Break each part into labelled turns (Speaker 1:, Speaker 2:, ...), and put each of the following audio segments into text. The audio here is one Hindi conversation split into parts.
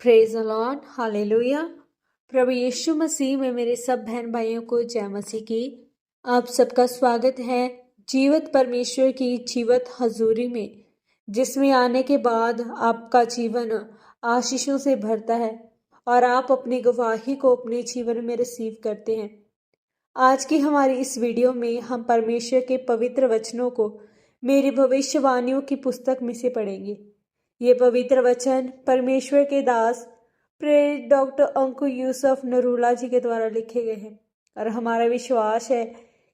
Speaker 1: Praise the Lord, hallelujah. प्रभु यीशु मसीह में मेरे सब बहन भाइयों को जय मसीह की। आप सबका स्वागत है जीवित परमेश्वर की जीवित हजूरी में, जिसमें आने के बाद आपका जीवन आशीषों से भरता है और आप अपनी गवाही को अपने जीवन में रिसीव करते हैं। आज की हमारी इस वीडियो में हम परमेश्वर के पवित्र वचनों को मेरी भविष्यवाणियों की पुस्तक में से पढ़ेंगे। ये पवित्र वचन परमेश्वर के दास प्रेरित डॉक्टर अंकु यूसुफ नरूला जी के द्वारा लिखे गए हैं और हमारा विश्वास है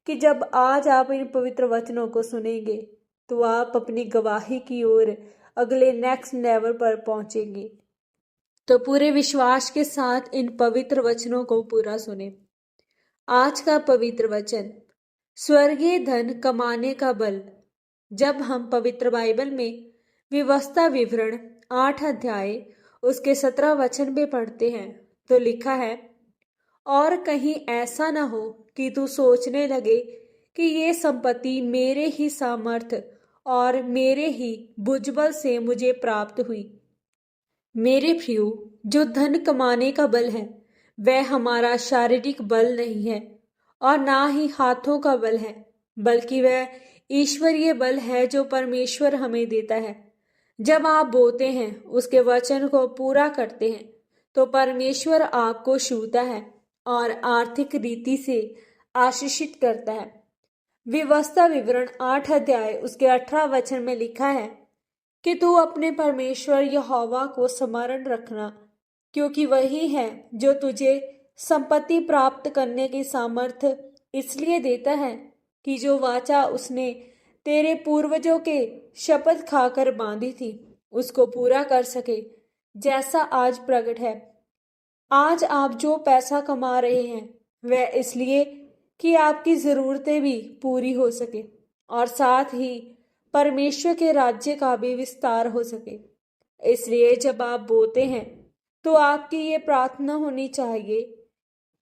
Speaker 1: कि जब आज आप इन पवित्र वचनों को सुनेंगे तो आप अपनी गवाही की ओर अगले नेक्स्ट लेवल पर पहुंचेंगे। तो पूरे विश्वास के साथ इन पवित्र वचनों को पूरा सुने। आज का पवित्र वचन, स्वर्गीय धन कमाने का बल। जब हम पवित्र बाइबल में व्यवस्था विवरण 8 अध्याय उसके 17 वचन में पढ़ते हैं तो लिखा है, और कहीं ऐसा न हो कि तू सोचने लगे कि ये संपत्ति मेरे ही सामर्थ्य और मेरे ही भुजबल से मुझे प्राप्त हुई। मेरे प्रियो, जो धन कमाने का बल है वह हमारा शारीरिक बल नहीं है और ना ही हाथों का बल है, बल्कि वह ईश्वरीय बल है जो परमेश्वर हमें देता है। जब आप बोते हैं, उसके वचन को पूरा करते हैं, तो परमेश्वर आपको छूता है और आर्थिक रीति से आशीषित करता है। व्यवस्था विवरण 8 अध्याय उसके 18 वचन में लिखा है कि तू अपने परमेश्वर यहोवा को स्मरण रखना, क्योंकि वही है जो तुझे संपत्ति प्राप्त करने की सामर्थ्य इसलिए देता है कि जो वाचा उसने तेरे पूर्वजों के शपथ खाकर बांधी थी उसको पूरा कर सके, जैसा आज प्रकट है। आज आप जो पैसा कमा रहे हैं वह इसलिए कि आपकी जरूरतें भी पूरी हो सके और साथ ही परमेश्वर के राज्य का भी विस्तार हो सके। इसलिए जब आप बोते हैं तो आपकी ये प्रार्थना होनी चाहिए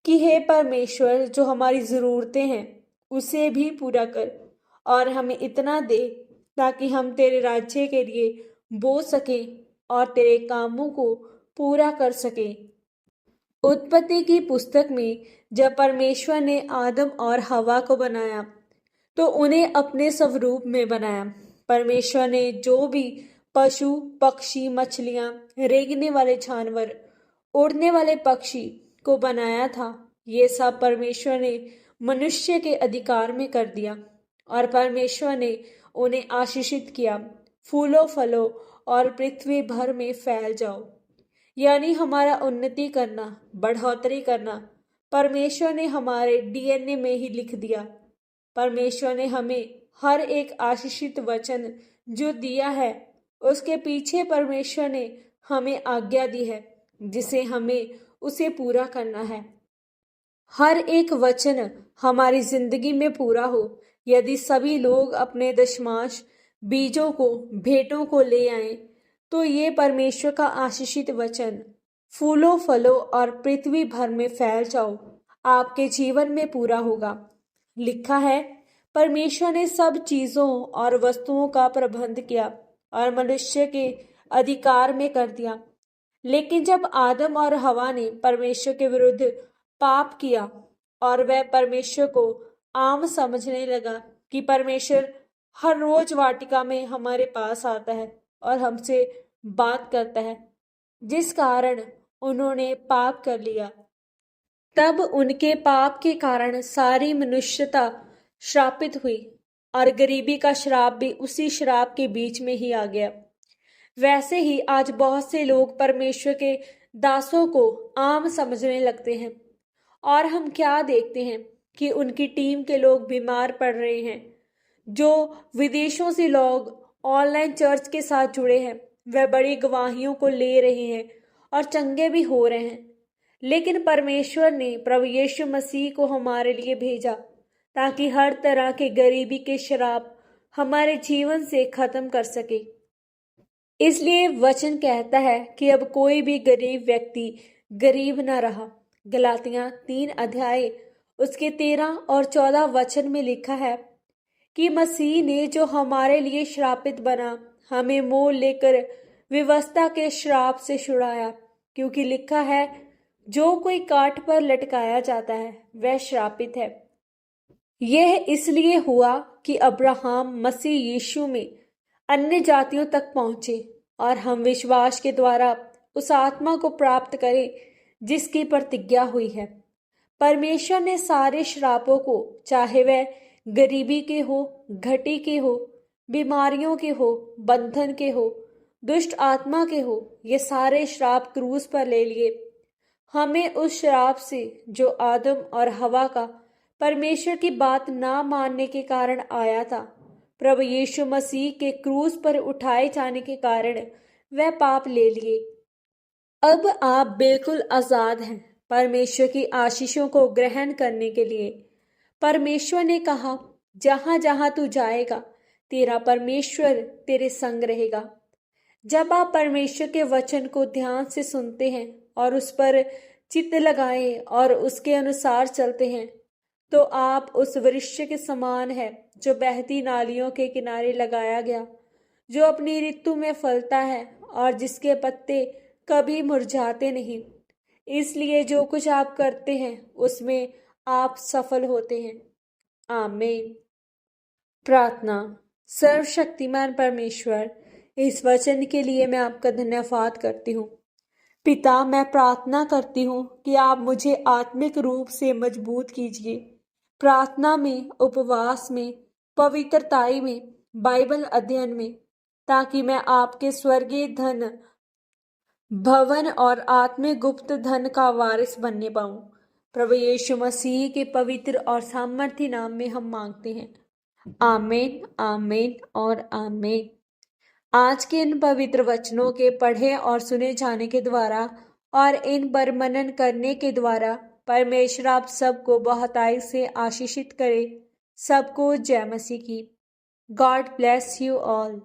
Speaker 1: कि हे परमेश्वर, जो हमारी जरूरतें हैं उसे भी पूरा कर और हमें इतना दे ताकि हम तेरे राज्य के लिए बो सकें और तेरे कामों को पूरा कर सकें। उत्पत्ति की पुस्तक में जब परमेश्वर ने आदम और हवा को बनाया तो उन्हें अपने स्वरूप में बनाया। परमेश्वर ने जो भी पशु, पक्षी, मछलियां, रेंगने वाले जानवर, उड़ने वाले पक्षी को बनाया था, ये सब परमेश्वर ने मनुष्य के अधिकार में कर दिया और परमेश्वर ने उन्हें आशीषित किया, फूलो फलो और पृथ्वी भर में फैल जाओ। यानी हमारा उन्नति करना, बढ़ोतरी करना परमेश्वर ने हमारे डीएनए में ही लिख दिया। परमेश्वर ने हमें हर एक आशीषित वचन जो दिया है उसके पीछे परमेश्वर ने हमें आज्ञा दी है, जिसे हमें उसे पूरा करना है। हर एक वचन हमारी जिंदगी में पूरा हो। यदि सभी लोग अपने दशमांश, बीजों को, भेंटों को ले आएं, तो ये परमेश्वर का आशीषित वचन, फूलो फलो और पृथ्वी भर में फैल जाओ, आपके जीवन में पूरा होगा। लिखा है, परमेश्वर ने सब चीजों और वस्तुओं का प्रबंध किया और मनुष्य के अधिकार में कर दिया। लेकिन जब आदम और हवा ने परमेश्वर के विरुद्ध पाप किया और वह परमेश्वर को आम समझने लगा कि परमेश्वर हर रोज वाटिका में हमारे पास आता है और हमसे बात करता है, जिस कारण उन्होंने पाप कर लिया। तब उनके पाप के कारण सारी मनुष्यता श्रापित हुई और गरीबी का श्राप भी उसी श्राप के बीच में ही आ गया। वैसे ही आज बहुत से लोग परमेश्वर के दासों को आम समझने लगते हैं और हम क्या देखते हैं कि उनकी टीम के लोग बीमार पड़ रहे हैं। जो विदेशों से लोग ऑनलाइन चर्च के साथ जुड़े हैं वह बड़ी गवाहियों को ले रहे हैं और चंगे भी हो रहे हैं। लेकिन परमेश्वर ने प्रभु यीशु मसीह को हमारे लिए भेजा ताकि हर तरह के गरीबी के श्राप हमारे जीवन से खत्म कर सके। इसलिए वचन कहता है कि अब कोई भी गरीब व्यक्ति गरीब न रहा। गलातियां 3 अध्याय उसके 13 और 14 वचन में लिखा है कि मसीह ने जो हमारे लिए श्रापित बना, हमें मोल लेकर व्यवस्था के श्राप से छुड़ाया क्योंकि लिखा है, जो कोई काठ पर लटकाया जाता है वह श्रापित है। यह इसलिए हुआ कि अब्राहम मसीह यीशु में अन्य जातियों तक पहुंचे और हम विश्वास के द्वारा उस आत्मा को प्राप्त करें जिसकी प्रतिज्ञा हुई है। परमेश्वर ने सारे श्रापों को, चाहे वह गरीबी के हो, घटी के हो, बीमारियों के हो, बंधन के हो, दुष्ट आत्मा के हो, ये सारे श्राप क्रूस पर ले लिए। हमें उस श्राप से जो आदम और हवा का परमेश्वर की बात ना मानने के कारण आया था, प्रभु यीशु मसीह के क्रूस पर उठाए जाने के कारण वह पाप ले लिए। अब आप बिल्कुल आजाद हैं परमेश्वर की आशीषों को ग्रहण करने के लिए। परमेश्वर ने कहा, जहां जहां तू जाएगा तेरा परमेश्वर तेरे संग रहेगा। जब आप परमेश्वर के वचन को ध्यान से सुनते हैं और उस पर चित्त लगाएं और उसके अनुसार चलते हैं, तो आप उस वृक्ष के समान है जो बहती नालियों के किनारे लगाया गया, जो अपनी ऋतु में फलता है और जिसके पत्ते कभी मुरझाते नहीं। इसलिए जो कुछ आप करते हैं उसमें आप सफल होते हैं। आमीन। प्रार्थना। सर्वशक्तिमान परमेश्वर, इस वचन के लिए मैं आपका धन्यवाद करती हूँ। पिता, मैं प्रार्थना करती हूँ कि आप मुझे आत्मिक रूप से मजबूत कीजिए, प्रार्थना में, उपवास में, पवित्रताई में, बाइबल अध्ययन में, ताकि मैं आपके स्वर्गीय धन भवन और आत्मिक गुप्त धन का वारिस बनने पाऊं। प्रभु यीशु मसीह के पवित्र और सामर्थी नाम में हम मांगते हैं। आमीन, आमीन और आमीन। आज के इन पवित्र वचनों के पढ़े और सुने जाने के द्वारा और इन पर मनन करने के द्वारा परमेश्वर आप सबको बहुतायत से आशीषित करे। सबको जय मसीह की। God bless you all.